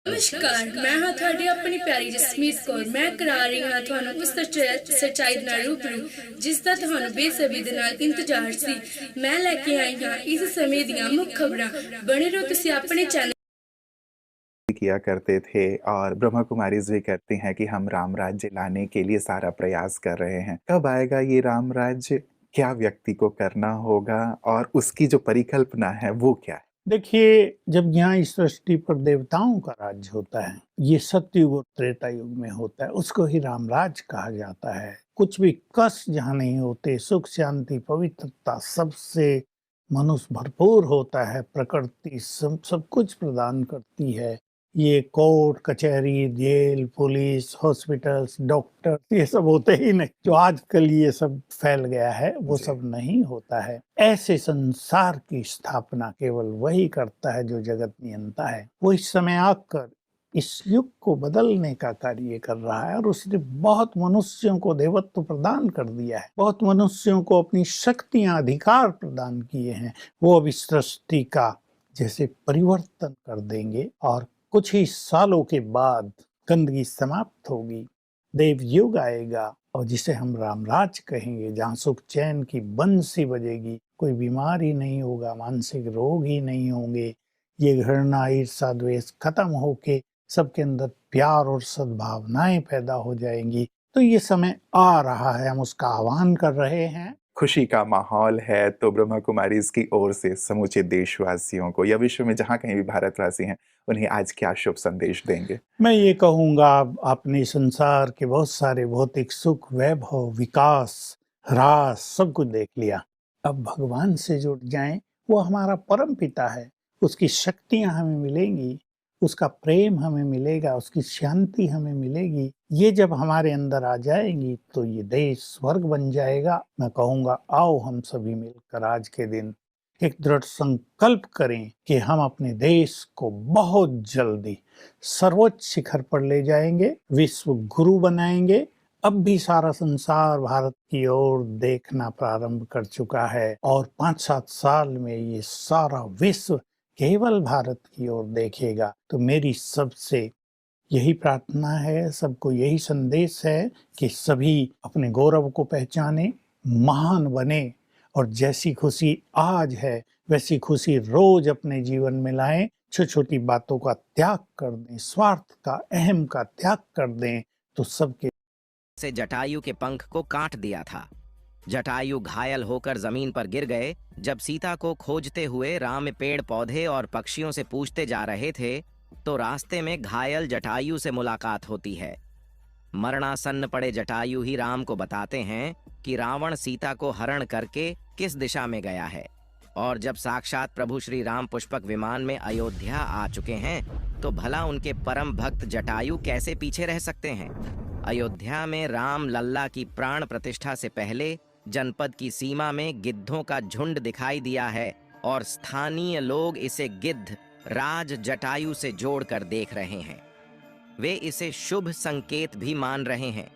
नमस्कार, मैं हाँ ਤੁਹਾਡੀ ਆਪਣੀ ਪਿਆਰੀ ਜਸਮੀਤ ਕੌਰ। ਮੈਂ ਕਰਾ ਰਹੀ ਹਾਂ ਤੁਹਾਨੂੰ ਉਸ ਸੱਚਾਈ ਨਾਲ ਰੂਬਰੂ ਜਿਸ ਦਾ ਤੁਹਾਨੂੰ ਬੇਸਬਰੀ ਦੇ ਨਾਲ ਇੰਤਜ਼ਾਰ ਸੀ। ਮੈਂ ਲੈ ਕੇ ਆਈ ਹਾਂ ਇਸ ਸਮੇਂ ਦੀਆਂ ਮੁੱਖ ਖਬਰਾਂ। ਬਣੇ ਰਹੋ ਤੁਸੀਂ ਆਪਣੇ चैनल किया करते थे और ब्रह्मा कुमारीज भी कहती हैं कि हम राम राज्य लाने के लिए सारा प्रयास कर रहे हैं। कब आएगा ये राम राज्य? क्या व्यक्ति को करना होगा और उसकी जो परिकल्पना है वो क्या है? देखिए, जब यहाँ इस सृष्टि पर देवताओं का राज्य होता है, ये सतयुग और त्रेता युग में होता है, उसको ही रामराज कहा जाता है। कुछ भी कष्ट जहाँ नहीं होते, सुख शांति पवित्रता सबसे मनुष्य भरपूर होता है। प्रकृति सब कुछ प्रदान करती है। ये कोर्ट कचहरी जेल पुलिस हॉस्पिटल्स डॉक्टर ये सब होते ही नहीं। जो आजकल ये सब फैल गया है वो सब नहीं होता है। ऐसे संसार की स्थापना केवल वही करता है जो जगत नियंता है। वो इस समय आकर इस युग को बदलने का कार्य कर रहा है और उसने बहुत मनुष्यों को देवत्व प्रदान कर दिया है। बहुत मनुष्यों को अपनी शक्तियां अधिकार प्रदान किए हैं। वो अब इस सृष्टि का जैसे परिवर्तन कर देंगे और कुछ ही सालों के बाद गंदगी समाप्त होगी, देव युग आएगा और जिसे हम रामराज कहेंगे, जहाँ सुख चैन की बंसी बजेगी, कोई बीमारी नहीं होगा, मानसिक रोग ही नहीं होंगे। ये घृणा ईर्षा द्वेष खत्म होके सबके अंदर प्यार और सद्भावनाएं पैदा हो जाएंगी। तो ये समय आ रहा है, हम उसका आह्वान कर रहे हैं। खुशी का माहौल है तो ब्रह्मा कुमारीज की ओर से समूचे देशवासियों को या विश्व में जहाँ कहीं भी भारतवासी हैं उन्हें आज क्या शुभ संदेश देंगे? मैं ये कहूँगा, आपने संसार के बहुत सारे भौतिक सुख वैभव विकास ह्रास सब कुछ देख लिया। अब भगवान से जुड़ जाएं, वो हमारा परम पिता है। उसकी शक्तियां हमें मिलेंगी, उसका प्रेम हमें मिलेगा, उसकी शांति हमें मिलेगी। ये जब हमारे अंदर आ जाएंगी तो ये देश स्वर्ग बन जाएगा। मैं कहूँगा, आओ हम सभी मिलकर आज के दिन एक दृढ़ संकल्प करें कि हम अपने देश को बहुत जल्दी सर्वोच्च शिखर पर ले जाएंगे, विश्व गुरु बनाएंगे। अब भी सारा संसार भारत की ओर देखना प्रारंभ कर चुका है और 5-7 साल में ये सारा विश्व केवल भारत की ओर देखेगा। तो मेरी सबसे यही प्रार्थना है, सबको यही संदेश है कि सभी अपने गौरव को पहचाने, महान बने और जैसी खुशी आज है वैसी खुशी रोज अपने जीवन में लाएं। छोटी छोटी बातों का त्याग कर दें, स्वार्थ का अहम का त्याग कर दें तो सबके से जटायु के पंख को काट दिया था। जटायु घायल होकर जमीन पर गिर गए। जब सीता को खोजते हुए राम पेड़ पौधे और पक्षियों से पूछते जा रहे थे तो रास्ते में घायल जटायु से मुलाकात होती है। मरणासन्न पड़े जटायु ही राम को बताते हैं कि रावण सीता को हरण करके किस दिशा में गया है। और जब साक्षात प्रभु श्री राम पुष्पक विमान में अयोध्या आ चुके हैं तो भला उनके परम भक्त जटायु कैसे पीछे रह सकते हैं। अयोध्या में राम लल्ला की प्राण प्रतिष्ठा से पहले जनपद की सीमा में गिद्धों का झुंड दिखाई दिया है और स्थानीय लोग इसे गिद्ध राज जटायु से जोड़कर देख रहे हैं। वे इसे शुभ संकेत भी मान रहे हैं।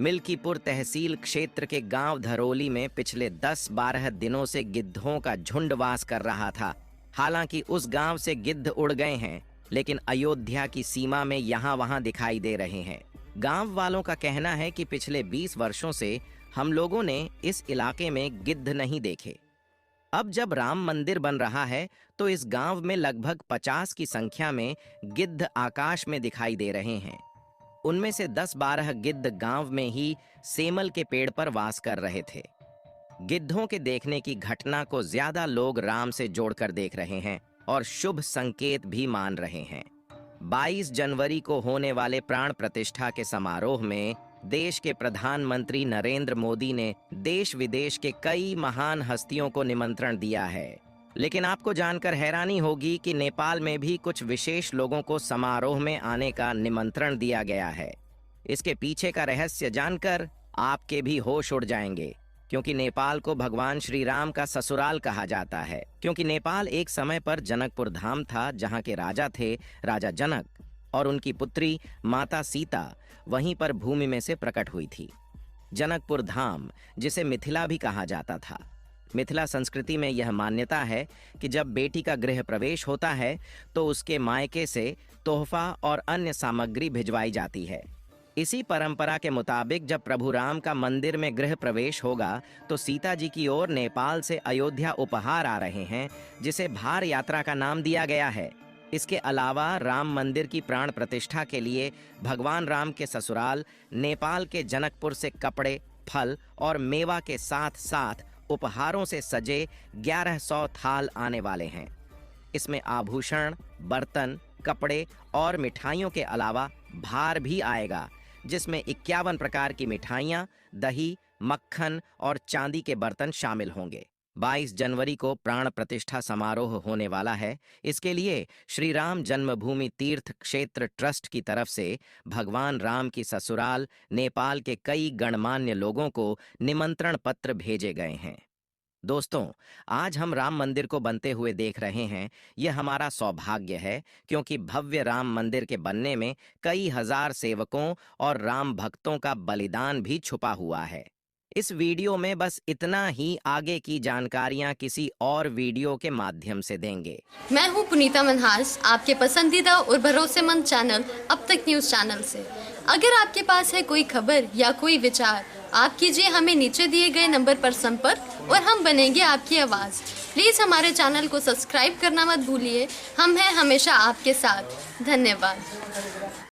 मिल्कीपुर तहसील क्षेत्र के गांव धरोली में पिछले 10-12 दिनों से गिद्धों का झुंड वास कर रहा था। हालांकि उस गांव से गिद्ध उड़ गए हैं, लेकिन अयोध्या की सीमा में यहाँ वहाँ दिखाई दे रहे हैं। गांव वालों का कहना है कि पिछले 20 वर्षों से हम लोगों ने इस इलाके में गिद्ध नहीं देखे। अब जब राम मंदिर बन रहा है तो इस गांव में लगभग 50 की संख्या में गिद्ध आकाश में दिखाई दे रहे हैं। उनमें से 10-12 गिद्ध गांव में ही सेमल के पेड़ पर वास कर रहे थे। गिद्धों के देखने की घटना को ज्यादा लोग राम से जोड़कर देख रहे हैं और शुभ संकेत भी मान रहे हैं। 22 जनवरी को होने वाले प्राण प्रतिष्ठा के समारोह में देश के प्रधानमंत्री नरेंद्र मोदी ने देश विदेश के कई महान हस्तियों को निमंत्रण दिया है। लेकिन आपको जानकर हैरानी होगी कि नेपाल में भी कुछ विशेष लोगों को समारोह में आने का निमंत्रण दिया गया है। इसके पीछे का रहस्य जानकर आपके भी होश उड़ जाएंगे, क्योंकि नेपाल को भगवान श्री राम का ससुराल कहा जाता है। क्योंकि नेपाल एक समय पर जनकपुर धाम था, जहाँ के राजा थे राजा जनक और उनकी पुत्री माता सीता वहीं पर भूमि में से प्रकट हुई थी। जनकपुर धाम, जिसे मिथिला भी कहा जाता था, मिथिला संस्कृति में यह मान्यता है कि जब बेटी का गृह प्रवेश होता है तो उसके मायके से तोहफा और अन्य सामग्री भिजवाई जाती है। इसी परंपरा के मुताबिक जब प्रभु राम का मंदिर में गृह प्रवेश होगा तो सीता जी की ओर नेपाल से अयोध्या उपहार आ रहे हैं, जिसे भार यात्रा का नाम दिया गया है। इसके अलावा राम मंदिर की प्राण प्रतिष्ठा के लिए भगवान राम के ससुराल नेपाल के जनकपुर से कपड़े, फल और मेवा के साथ साथ उपहारों से सजे 1100 थाल आने वाले हैं। इसमें आभूषण, बर्तन, कपड़े और मिठाइयों के अलावा भार भी आएगा, जिसमें 51 प्रकार की मिठाइयाँ, दही, मक्खन और चांदी के बर्तन शामिल होंगे। 22 जनवरी को प्राण प्रतिष्ठा समारोह होने वाला है। इसके लिए श्री राम जन्मभूमि तीर्थ क्षेत्र ट्रस्ट की तरफ से भगवान राम की ससुराल नेपाल के कई गणमान्य लोगों को निमंत्रण पत्र भेजे गए हैं। दोस्तों, आज हम राम मंदिर को बनते हुए देख रहे हैं। यह हमारा सौभाग्य है, क्योंकि भव्य राम मंदिर के बनने में कई हजार सेवकों और राम भक्तों का बलिदान भी छुपा हुआ है। इस वीडियो में बस इतना ही, आगे की जानकारियां किसी और वीडियो के माध्यम से देंगे। मैं हूं पुनीता मनहास, आपके पसंदीदा और भरोसेमंद चैनल अब तक न्यूज़ चैनल से। अगर आपके पास है कोई खबर या कोई विचार, आप कीजिए हमें नीचे दिए गए नंबर पर संपर्क और हम बनेंगे आपकी आवाज़। प्लीज़ हमारे चैनल को सब्सक्राइब करना मत भूलिए। हम हैं हमेशा आपके साथ। धन्यवाद।